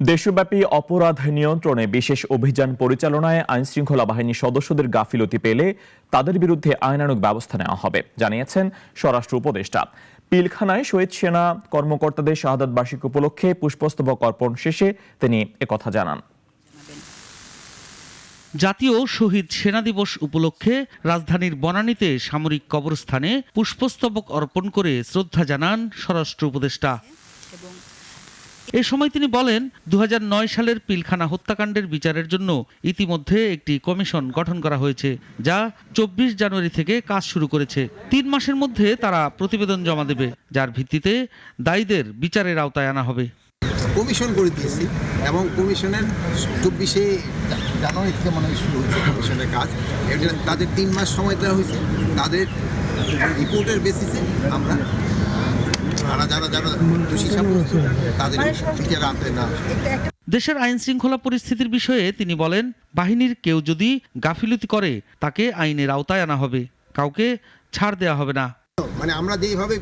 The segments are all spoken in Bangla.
দেশব্যাপী অপরাধ নিয়ন্ত্রণে বিশেষ অভিযান পরিচালনায় আইনশৃঙ্খলা বাহিনীর সদস্যদের গাফিলতি পেলে তাদের বিরুদ্ধে আইনানুগ ব্যবস্থা নেওয়া হবে জানিয়েছেন স্বরাষ্ট্র উপদেষ্টা। পিলখানায় শহীদ সেনা কর্মকর্তাদের শাহাদাত বার্ষিকী উপলক্ষে পুষ্পস্তবক অর্পণ শেষে তিনি একথা জানান। জাতীয় শহীদ সেনা দিবস উপলক্ষে রাজধানীর বনানীতে সামরিক কবরস্থানে পুষ্পস্তবক অর্পণ করে শ্রদ্ধা জানান স্বরাষ্ট্র উপদেষ্টা। এ সময় তিনি বলেন, 2009 সালের পিলখানা হত্যাকাণ্ডের বিচারের জন্য ইতিমধ্যে একটি কমিশন গঠন করা হয়েছে, যা 24 জানুয়ারি থেকে কাজ শুরু করেছে। 3 মাসের মধ্যে তারা প্রতিবেদন জমা দেবে, যার ভিত্তিতে দায়ীদের বিচারের আওতায় আনা হবে। কমিশন করে দিয়েছি এবং কমিশনের 24 জানুয়ারি থেকে মনে হয় শুরু হয়েছে কমিশনের কাজ। তাদের 3 মাস সময় দেওয়া হয়েছে। তাদের রিপোর্টের বেসিসে আমরা যারা দোষী সাব্যস্ত তাদের বিচার আনতে না। দেশের আইন শৃঙ্খলা পরিস্থিতির বিষয়ে তিনি বলেন, বাহিনীর কেউ যদি গাফিলতি করে তাকে আইনের আওতায় আনা হবে, কাউকে ছাড় দেওয়া হবে না। মানে আমরা যেইভাবে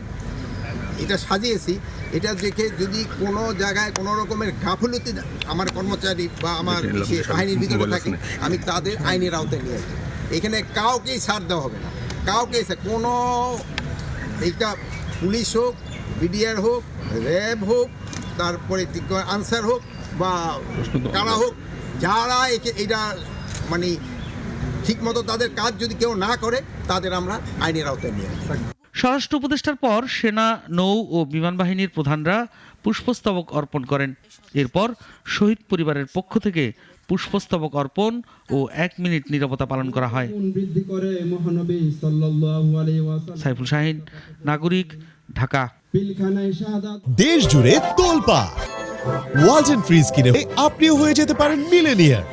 এটা সাজিয়েছি, এটা দেখে যদি কোনো জায়গায় কোনো রকমের গাফিলতি আমার কর্মচারী বা আমার বাহিনীর ভিতরে থাকে, আমি তাদের আইনের আওতায় নিয়ে আসবো। এখানে কাউকেই ছাড় দেওয়া হবে না, কাউকে কোনো এইটা পুলিশ হোক, বিডিআর হোক, র্যাব হোক, তারপরে আনসার হোক বা কারা হোক, যারা এটা মানে ঠিকমতো তাদের কাজ যদি কেউ না করে তাদের আমরা আইনের আওতায় নিয়ে আসবো। স্বরাষ্ট্র উপদেষ্টার পর সেনা, নৌ ও বিমান বাহিনীর প্রধানরা পুষ্পস্তবক অর্পণ করেন। এরপর শহীদ পরিবারের পক্ষ থেকে পুষ্পস্তবক অর্পণ ও 1 মিনিট নীরবতা পালন করা হয়। সাইফুল শাহিন, নাগরিক, ঢাকা। দেশ জুড়ে তোলপাড় ওয়ালটন ফ্রিজ কিনে আপনিও হয়ে যেতে পারেন মিলেনিয়ার।